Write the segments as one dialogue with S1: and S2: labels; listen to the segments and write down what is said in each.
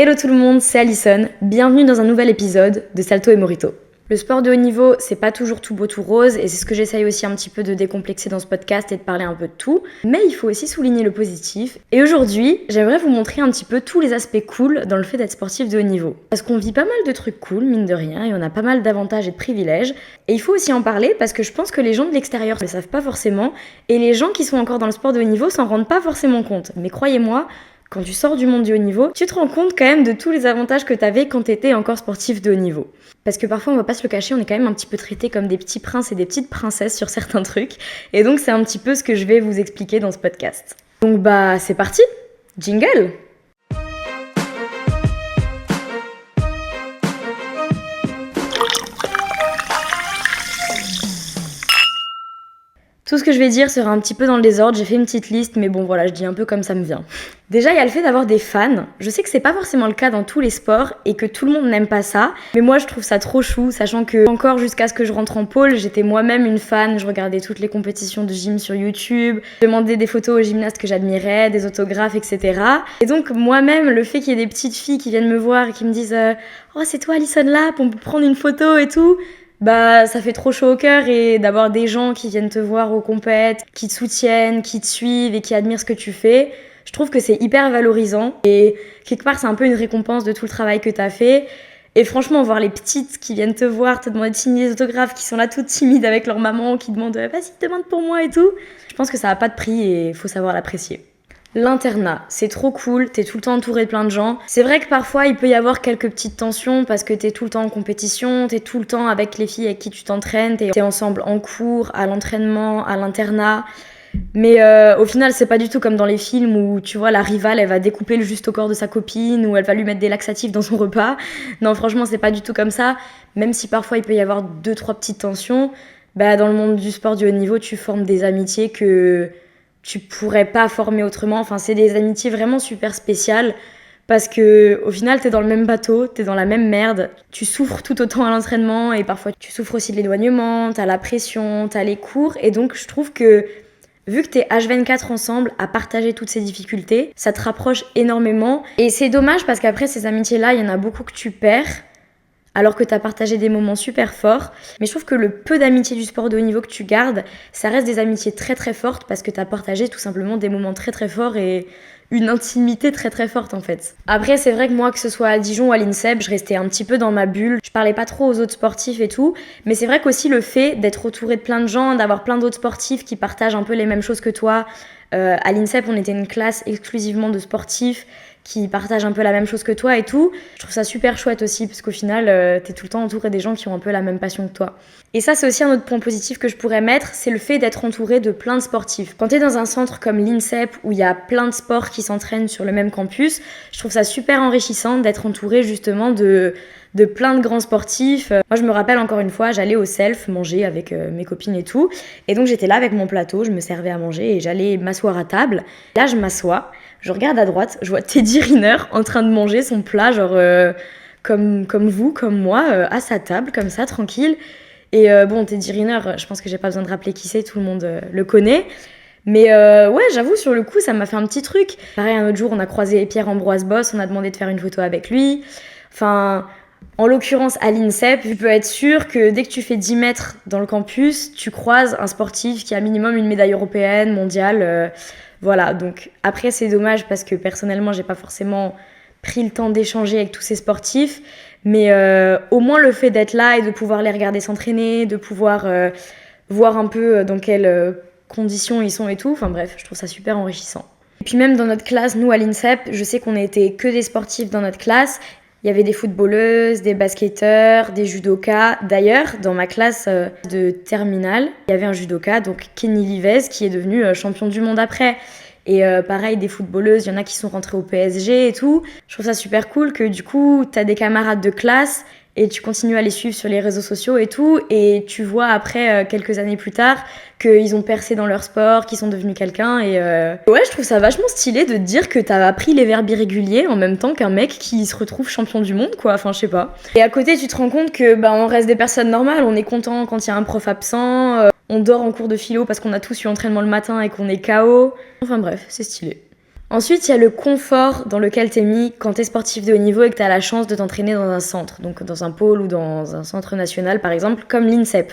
S1: Hello tout le monde, c'est Alison, bienvenue dans un nouvel épisode de Salto et Morito. Le sport de haut niveau, c'est pas toujours tout beau tout rose et c'est ce que j'essaye aussi un petit peu de décomplexer dans ce podcast et de parler un peu de tout, mais il faut aussi souligner le positif. Et aujourd'hui, j'aimerais vous montrer un petit peu tous les aspects cool dans le fait d'être sportif de haut niveau. Parce qu'on vit pas mal de trucs cool, mine de rien, et on a pas mal d'avantages et de privilèges. Et il faut aussi en parler parce que je pense que les gens de l'extérieur ne le savent pas forcément et les gens qui sont encore dans le sport de haut niveau s'en rendent pas forcément compte. Mais croyez-moi, quand tu sors du monde du haut niveau, tu te rends compte quand même de tous les avantages que t'avais quand t'étais encore sportif de haut niveau. Parce que parfois, on va pas se le cacher, on est quand même un petit peu traités comme des petits princes et des petites princesses sur certains trucs. Et donc, c'est un petit peu ce que je vais vous expliquer dans ce podcast. Donc c'est parti, jingle! Tout ce que je vais dire sera un petit peu dans le désordre, j'ai fait une petite liste, mais bon voilà, je dis un peu comme ça me vient. Déjà, il y a le fait d'avoir des fans. Je sais que c'est pas forcément le cas dans tous les sports et que tout le monde n'aime pas ça, mais moi je trouve ça trop chou, sachant que encore jusqu'à ce que je rentre en pôle, j'étais moi-même une fan, je regardais toutes les compétitions de gym sur YouTube, je demandais des photos aux gymnastes que j'admirais, des autographes, etc. Et donc moi-même, le fait qu'il y ait des petites filles qui viennent me voir et qui me disent « Oh c'est toi Alison là, on peut prendre une photo et tout », ça fait trop chaud au cœur et d'avoir des gens qui viennent te voir aux compètes, qui te soutiennent, qui te suivent et qui admirent ce que tu fais. Je trouve que c'est hyper valorisant et quelque part c'est un peu une récompense de tout le travail que t'as fait. Et franchement, voir les petites qui viennent te voir, te demander de signer des autographes, qui sont là toutes timides avec leur maman, qui demandent vas-y demande pour moi et tout. Je pense que ça n'a pas de prix et il faut savoir l'apprécier. L'internat, c'est trop cool, t'es tout le temps entouré de plein de gens. C'est vrai que parfois il peut y avoir quelques petites tensions parce que t'es tout le temps en compétition, t'es tout le temps avec les filles avec qui tu t'entraînes, t'es ensemble en cours, à l'entraînement, à l'internat. Mais au final, c'est pas du tout comme dans les films où tu vois la rivale, elle va découper le juste au corps de sa copine ou elle va lui mettre des laxatifs dans son repas. Non, franchement, c'est pas du tout comme ça. Même si parfois il peut y avoir 2-3 petites tensions, dans le monde du sport du haut niveau, tu formes des amitiés que tu pourrais pas former autrement. Enfin, c'est des amitiés vraiment super spéciales parce que au final, t'es dans le même bateau, t'es dans la même merde. Tu souffres tout autant à l'entraînement et parfois tu souffres aussi de l'éloignement, t'as la pression, t'as les cours. Et donc, je trouve que vu que t'es H24 ensemble à partager toutes ces difficultés, ça te rapproche énormément. Et c'est dommage parce qu'après, ces amitiés-là, il y en a beaucoup que tu perds alors que tu as partagé des moments super forts. Mais je trouve que le peu d'amitié du sport de haut niveau que tu gardes, ça reste des amitiés très très fortes parce que tu as partagé tout simplement des moments très très forts et une intimité très très forte en fait. Après, c'est vrai que moi, que ce soit à Dijon ou à l'INSEP, je restais un petit peu dans ma bulle. Je parlais pas trop aux autres sportifs et tout. Mais c'est vrai qu'aussi le fait d'être entouré de plein de gens, d'avoir plein d'autres sportifs qui partagent un peu les mêmes choses que toi. À l'INSEP, on était une classe exclusivement de sportifs qui partagent un peu la même chose que toi et tout. Je trouve ça super chouette aussi parce qu'au final, t'es tout le temps entouré des gens qui ont un peu la même passion que toi. Et ça, c'est aussi un autre point positif que je pourrais mettre, c'est le fait d'être entouré de plein de sportifs. Quand t'es dans un centre comme l'INSEP où il y a plein de sports qui s'entraînent sur le même campus, je trouve ça super enrichissant d'être entouré justement de plein de grands sportifs. Moi, je me rappelle encore une fois, j'allais au self manger avec mes copines et tout. Et donc, j'étais là avec mon plateau, je me servais à manger et j'allais m'asseoir à table. Là, je m'assois, je regarde à droite, je vois Teddy Riner en train de manger son plat, genre comme vous, comme moi, à sa table, comme ça, tranquille. Et Teddy Riner, je pense que j'ai pas besoin de rappeler qui c'est, tout le monde le connaît. Mais ouais, j'avoue, sur le coup, ça m'a fait un petit truc. Pareil, un autre jour, on a croisé Pierre-Ambroise Boss, on a demandé de faire une photo avec lui. Enfin, en l'occurrence, à l'INSEP, tu peux être sûr que dès que tu fais 10 mètres dans le campus, tu croises un sportif qui a minimum une médaille européenne, mondiale. Voilà, donc après, c'est dommage parce que personnellement, j'ai pas forcément pris le temps d'échanger avec tous ces sportifs. Mais au moins, le fait d'être là et de pouvoir les regarder s'entraîner, de pouvoir voir un peu dans quelles conditions ils sont et tout. Enfin bref, je trouve ça super enrichissant. Et puis même dans notre classe, nous à l'INSEP, je sais qu'on n'était que des sportifs dans notre classe. Il y avait des footballeuses, des basketteurs, des judokas. D'ailleurs, dans ma classe de terminale, il y avait un judoka, donc Kenny Livez, qui est devenu champion du monde après. Et pareil, des footballeuses, il y en a qui sont rentrées au PSG et tout. Je trouve ça super cool que du coup, t'as des camarades de classe et tu continues à les suivre sur les réseaux sociaux et tout. Et tu vois après, quelques années plus tard, qu'ils ont percé dans leur sport, qu'ils sont devenus quelqu'un. Et ouais, je trouve ça vachement stylé de te dire que t'as appris les verbes irréguliers en même temps qu'un mec qui se retrouve champion du monde, quoi. Enfin, je sais pas. Et à côté, tu te rends compte que on reste des personnes normales. On est content quand il y a un prof absent. On dort en cours de philo parce qu'on a tous eu entraînement le matin et qu'on est KO. Enfin bref, c'est stylé. Ensuite, il y a le confort dans lequel t'es mis quand t'es sportif de haut niveau et que t'as la chance de t'entraîner dans un centre, donc dans un pôle ou dans un centre national par exemple, comme l'INSEP.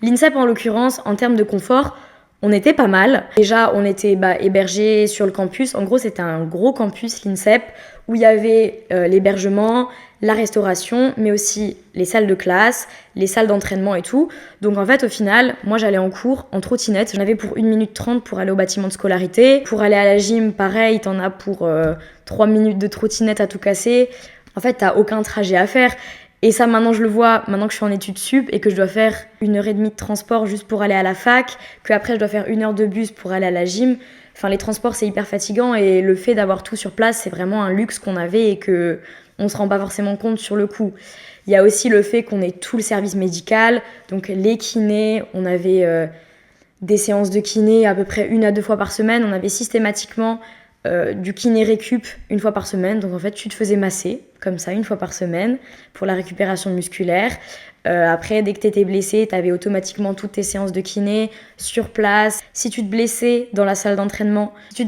S1: L'INSEP en l'occurrence, en termes de confort, on était pas mal. Déjà, on était hébergés sur le campus. En gros, c'était un gros campus, l'INSEP, où il y avait l'hébergement, la restauration, mais aussi les salles de classe, les salles d'entraînement et tout. Donc en fait, au final, moi j'allais en cours en trottinette. J'en avais pour 1 minute 30 pour aller au bâtiment de scolarité. Pour aller à la gym, pareil, t'en as pour 3 minutes de trottinette à tout casser. En fait, t'as aucun trajet à faire. Et ça, maintenant, je le vois, maintenant que je suis en études sup et que je dois faire 1h30 de transport juste pour aller à la fac, qu'après, je dois faire 1 heure de bus pour aller à la gym. Enfin, les transports, c'est hyper fatigant et le fait d'avoir tout sur place, c'est vraiment un luxe qu'on avait et que on se rend pas forcément compte sur le coup. Il y a aussi le fait qu'on ait tout le service médical, donc les kinés, on avait des séances de kiné à peu près 1 à 2 fois par semaine. On avait systématiquement du kiné récup 1 fois par semaine. Donc en fait, tu te faisais masser comme ça 1 fois par semaine pour la récupération musculaire. Après, dès que tu étais blessé, tu avais automatiquement toutes tes séances de kiné sur place. Si tu te blessais dans la salle d'entraînement, tu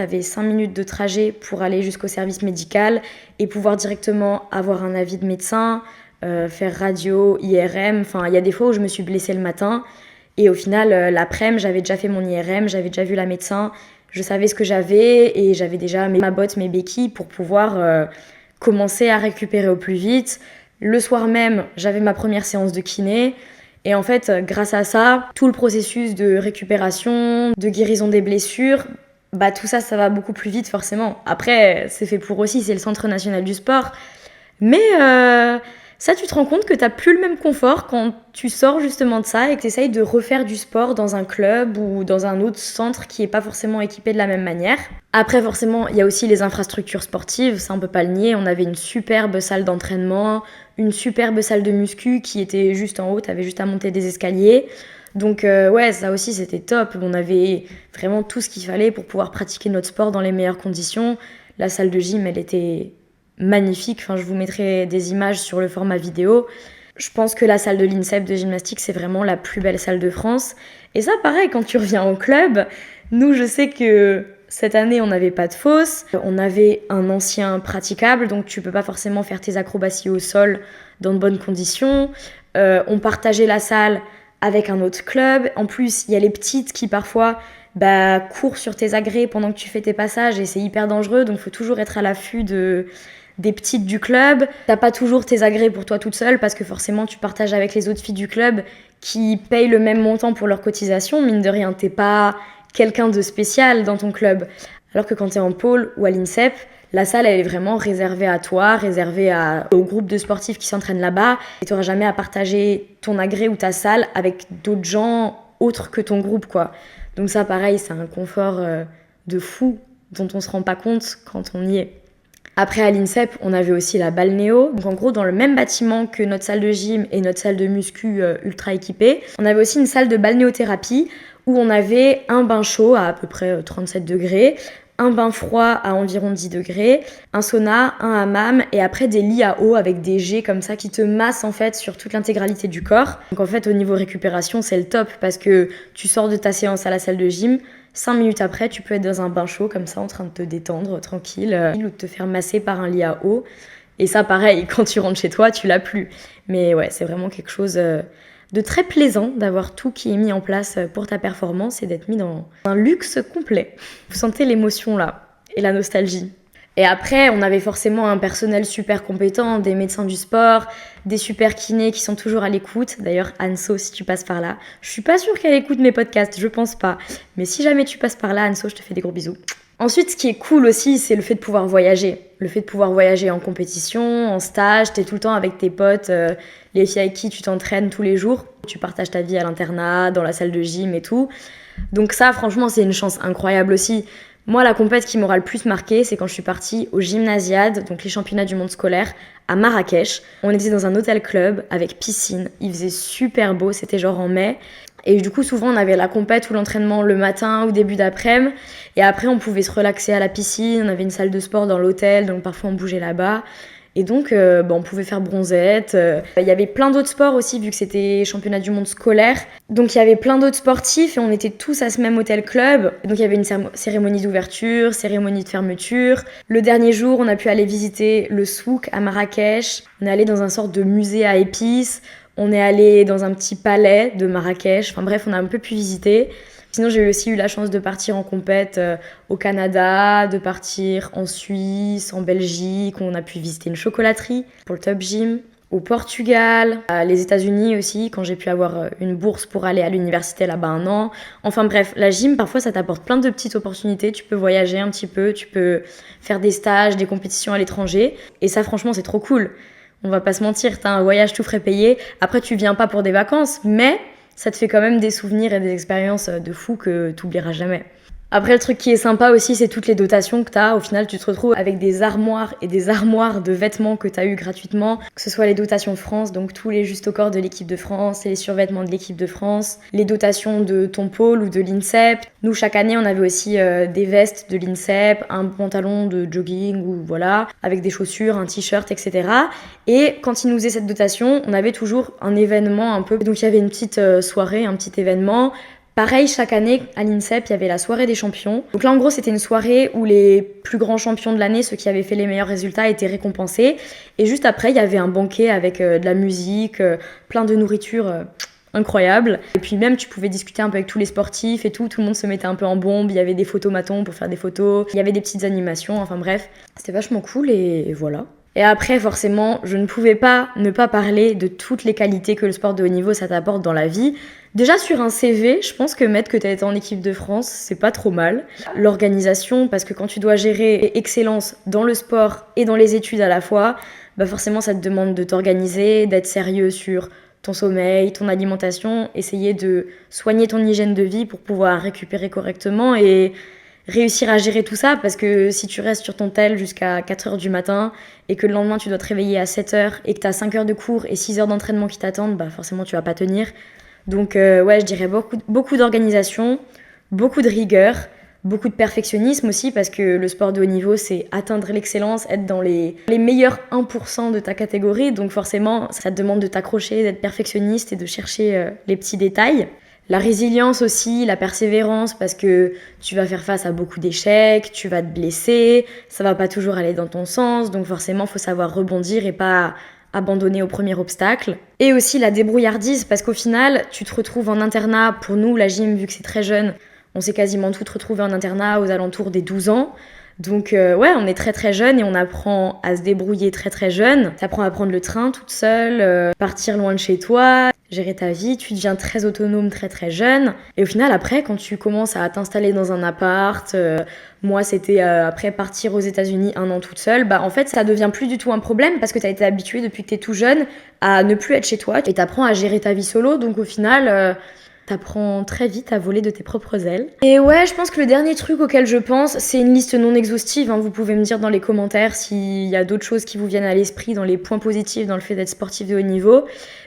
S1: avais 5 minutes de trajet pour aller jusqu'au service médical et pouvoir directement avoir un avis de médecin, faire radio, IRM. Enfin, il y a des fois où je me suis blessée le matin et au final, l'après-midi, j'avais déjà fait mon IRM, j'avais déjà vu la médecin. Je savais ce que j'avais et j'avais déjà ma botte, mes béquilles pour pouvoir commencer à récupérer au plus vite. Le soir même, j'avais ma première séance de kiné. Et en fait, grâce à ça, tout le processus de récupération, de guérison des blessures, tout ça, ça va beaucoup plus vite forcément. Après, c'est fait pour aussi, c'est le Centre national du sport. Mais ça, tu te rends compte que t'as plus le même confort quand tu sors justement de ça et que t'essayes de refaire du sport dans un club ou dans un autre centre qui est pas forcément équipé de la même manière. Après, forcément, il y a aussi les infrastructures sportives, ça on peut pas le nier. On avait une superbe salle d'entraînement, une superbe salle de muscu qui était juste en haut, t'avais juste à monter des escaliers. Donc ouais, ça aussi c'était top. On avait vraiment tout ce qu'il fallait pour pouvoir pratiquer notre sport dans les meilleures conditions. La salle de gym, elle était magnifique. Enfin, je vous mettrai des images sur le format vidéo. Je pense que la salle de l'INSEP de gymnastique, c'est vraiment la plus belle salle de France. Et ça, pareil, quand tu reviens au club, nous, je sais que cette année, on n'avait pas de fosse. On avait un ancien praticable, donc tu peux pas forcément faire tes acrobaties au sol dans de bonnes conditions. On partageait la salle avec un autre club. En plus, il y a les petites qui parfois courent sur tes agrès pendant que tu fais tes passages et c'est hyper dangereux, donc il faut toujours être à l'affût des petites du club. T'as pas toujours tes agrès pour toi toute seule parce que forcément tu partages avec les autres filles du club qui payent le même montant pour leur cotisation. Mine de rien, t'es pas quelqu'un de spécial dans ton club. Alors que quand t'es en pôle ou à l'INSEP, la salle elle est vraiment réservée à toi, réservée au groupe de sportifs qui s'entraînent là-bas et t'auras jamais à partager ton agrès ou ta salle avec d'autres gens autres que ton groupe quoi. Donc ça pareil, c'est un confort de fou dont on se rend pas compte quand on y est. Après, à l'INSEP, on avait aussi la balnéo. Donc en gros, dans le même bâtiment que notre salle de gym et notre salle de muscu ultra équipée, on avait aussi une salle de balnéothérapie où on avait un bain chaud à peu près 37 degrés, un bain froid à environ 10 degrés, un sauna, un hammam et après des lits à eau avec des jets comme ça qui te massent en fait sur toute l'intégralité du corps. Donc en fait, au niveau récupération, c'est le top parce que tu sors de ta séance à la salle de gym, 5 minutes après, tu peux être dans un bain chaud comme ça en train de te détendre tranquille ou de te faire masser par un lit à eau. Et ça, pareil, quand tu rentres chez toi, tu l'as plus. Mais ouais, c'est vraiment quelque chose de très plaisant d'avoir tout qui est mis en place pour ta performance et d'être mis dans un luxe complet. Vous sentez l'émotion là et la nostalgie. Et après, on avait forcément un personnel super compétent, des médecins du sport, des super kinés qui sont toujours à l'écoute. D'ailleurs, Anso, si tu passes par là, je suis pas sûre qu'elle écoute mes podcasts, je pense pas. Mais si jamais tu passes par là, Anso, je te fais des gros bisous. Ensuite, ce qui est cool aussi, c'est le fait de pouvoir voyager. Le fait de pouvoir voyager en compétition, en stage, t'es tout le temps avec tes potes, les filles avec qui tu t'entraînes tous les jours. Tu partages ta vie à l'internat, dans la salle de gym et tout. Donc ça, franchement, c'est une chance incroyable aussi. Moi, la compète qui m'aura le plus marqué, c'est quand je suis partie au Gymnasiade, donc les championnats du monde scolaire, à Marrakech. On était dans un hôtel club avec piscine. Il faisait super beau, c'était genre en mai. Et du coup, souvent, on avait la compète ou l'entraînement le matin ou début d'après-midi. Et après, on pouvait se relaxer à la piscine. On avait une salle de sport dans l'hôtel, donc parfois on bougeait là-bas. Et donc, on pouvait faire bronzette. Il y avait plein d'autres sports aussi, vu que c'était championnat du monde scolaire. Donc, il y avait plein d'autres sportifs et on était tous à ce même hôtel club. Donc, il y avait une cérémonie d'ouverture, cérémonie de fermeture. Le dernier jour, on a pu aller visiter le souk à Marrakech. On est allé dans un sorte de musée à épices. On est allé dans un petit palais de Marrakech. Enfin bref, on a un peu pu visiter. Sinon, j'ai aussi eu la chance de partir en compète au Canada, de partir en Suisse, en Belgique. On a pu visiter une chocolaterie pour le Top Gym. Au Portugal, les États-Unis aussi, quand j'ai pu avoir une bourse pour aller à l'université là-bas 1 an. Enfin bref, la gym, parfois, ça t'apporte plein de petites opportunités. Tu peux voyager un petit peu, tu peux faire des stages, des compétitions à l'étranger. Et ça, franchement, c'est trop cool. On va pas se mentir, t'as un voyage tout frais payé. Après, tu viens pas pour des vacances, mais ça te fait quand même des souvenirs et des expériences de fou que t'oublieras jamais. Après, le truc qui est sympa aussi, c'est toutes les dotations que t'as. Au final, tu te retrouves avec des armoires et des armoires de vêtements que t'as eu gratuitement. Que ce soit les dotations France, donc tous les justes au corps de l'équipe de France, et les survêtements de l'équipe de France, les dotations de ton pôle ou de l'INSEP. Nous, chaque année, on avait aussi des vestes de l'INSEP, un pantalon de jogging ou voilà, avec des chaussures, un t-shirt, etc. Et quand ils nous faisaient cette dotation, on avait toujours un événement un peu. Donc il y avait une petite soirée, un petit événement. Pareil, chaque année, à l'INSEP, il y avait la soirée des champions. Donc là, en gros, c'était une soirée où les plus grands champions de l'année, ceux qui avaient fait les meilleurs résultats, étaient récompensés. Et juste après, il y avait un banquet avec de la musique, plein de nourriture incroyable. Et puis même, tu pouvais discuter un peu avec tous les sportifs et tout. Tout le monde se mettait un peu en bombe. Il y avait des photomatons pour faire des photos. Il y avait des petites animations. Enfin bref, c'était vachement cool et voilà. Et après, forcément, je ne pouvais pas ne pas parler de toutes les qualités que le sport de haut niveau, ça t'apporte dans la vie. Déjà, sur un CV, je pense que mettre que tu as été en équipe de France, c'est pas trop mal. L'organisation, parce que quand tu dois gérer excellence dans le sport et dans les études à la fois, bah forcément, ça te demande de t'organiser, d'être sérieux sur ton sommeil, ton alimentation, essayer de soigner ton hygiène de vie pour pouvoir récupérer correctement et réussir à gérer tout ça, parce que si tu restes sur ton tel jusqu'à 4h du matin et que le lendemain tu dois te réveiller à 7h et que tu as 5 heures de cours et 6 heures d'entraînement qui t'attendent, bah forcément tu vas pas tenir. Donc ouais, je dirais beaucoup d'organisation, beaucoup de rigueur, beaucoup de perfectionnisme aussi, parce que le sport de haut niveau, c'est atteindre l'excellence, être dans les meilleurs 1% de ta catégorie, donc forcément ça te demande de t'accrocher, d'être perfectionniste et de chercher les petits détails. La résilience aussi, la persévérance, parce que tu vas faire face à beaucoup d'échecs, tu vas te blesser, ça va pas toujours aller dans ton sens, donc forcément, faut savoir rebondir et pas abandonner au premier obstacle. Et aussi la débrouillardise, parce qu'au final, tu te retrouves en internat. Pour nous, la gym, vu que c'est très jeune, on s'est quasiment toutes retrouvées en internat aux alentours des 12 ans. Donc ouais, on est très très jeune et on apprend à se débrouiller très très jeune. T'apprends à prendre le train toute seule, partir loin de chez toi, gérer ta vie, tu deviens très autonome très très jeune. Et au final, après, quand tu commences à t'installer dans un appart, moi c'était après partir aux États-Unis 1 an toute seule, bah en fait ça devient plus du tout un problème parce que t'as été habitué depuis que t'es tout jeune à ne plus être chez toi et t'apprends à gérer ta vie solo. Donc au final, t'apprends très vite à voler de tes propres ailes. Et ouais, je pense que le dernier truc auquel je pense, c'est une liste non exhaustive. Vous pouvez me dire dans les commentaires s'il y a d'autres choses qui vous viennent à l'esprit dans les points positifs dans le fait d'être sportif de haut niveau.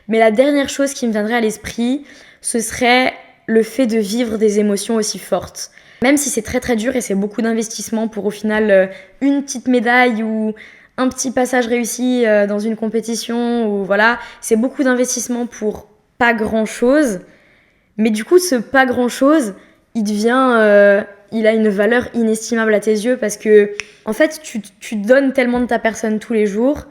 S1: Mais la dernière chose qui me viendrait à l'esprit, ce serait le fait de vivre des émotions aussi fortes. Même si c'est très très dur et c'est beaucoup d'investissement pour au final une petite médaille ou un petit passage réussi dans une compétition, ou voilà, c'est beaucoup d'investissement pour pas grand chose. Mais du coup, ce pas grand-chose, il a une valeur inestimable à tes yeux parce que, en fait, tu donnes tellement de ta personne tous les jours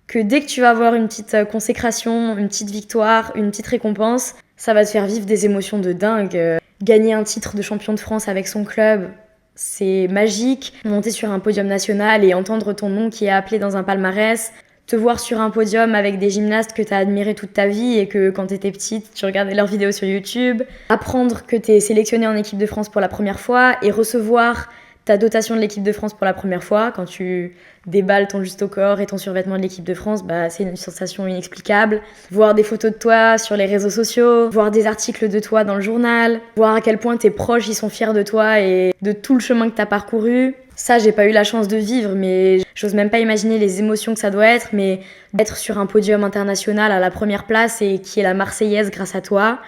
S1: que dès que tu vas avoir une petite consécration, une petite victoire, une petite récompense, ça va te faire vivre des émotions de dingue. Gagner un titre de champion de France avec son club, c'est magique. Monter sur un podium national et entendre ton nom qui est appelé dans un palmarès, te voir sur un podium avec des gymnastes que t'as admirés toute ta vie et que quand t'étais petite, tu regardais leurs vidéos sur YouTube, apprendre que t'es sélectionnée en équipe de France pour la première fois et recevoir ta dotation de l'équipe de France pour la première fois, quand tu déballes ton juste au corps et ton survêtement de l'équipe de France, bah, c'est une sensation inexplicable. Voir des photos de toi sur les réseaux sociaux, voir des articles de toi dans le journal, voir à quel point tes proches ils sont fiers de toi et de tout le chemin que t'as parcouru. Ça, j'ai pas eu la chance de vivre, mais j'ose même pas imaginer les émotions que ça doit être, mais d'être sur un podium international à la première place et qui est la Marseillaise grâce à toi.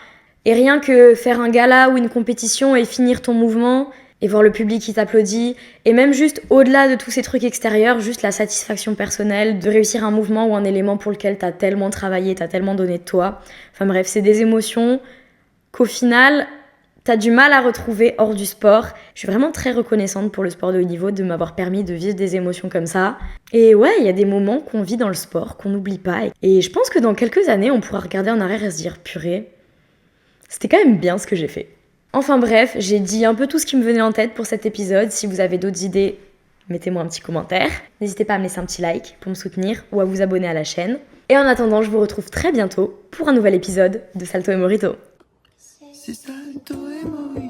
S1: Et rien que faire un gala ou une compétition et finir ton mouvement et voir le public qui t'applaudit, et même juste au-delà de tous ces trucs extérieurs, juste la satisfaction personnelle de réussir un mouvement ou un élément pour lequel t'as tellement travaillé, t'as tellement donné de toi. Enfin bref, c'est des émotions qu'au final, t'as du mal à retrouver hors du sport. Je suis vraiment très reconnaissante pour le sport de haut niveau de m'avoir permis de vivre des émotions comme ça. Et ouais, il y a des moments qu'on vit dans le sport, qu'on n'oublie pas. Et je pense que dans quelques années, on pourra regarder en arrière et se dire, purée, c'était quand même bien ce que j'ai fait. Enfin bref, j'ai dit un peu tout ce qui me venait en tête pour cet épisode. Si vous avez d'autres idées, mettez-moi un petit commentaire. N'hésitez pas à me laisser un petit like pour me soutenir ou à vous abonner à la chaîne. Et en attendant, je vous retrouve très bientôt pour un nouvel épisode de Salto et Morito.
S2: Si salto e morito.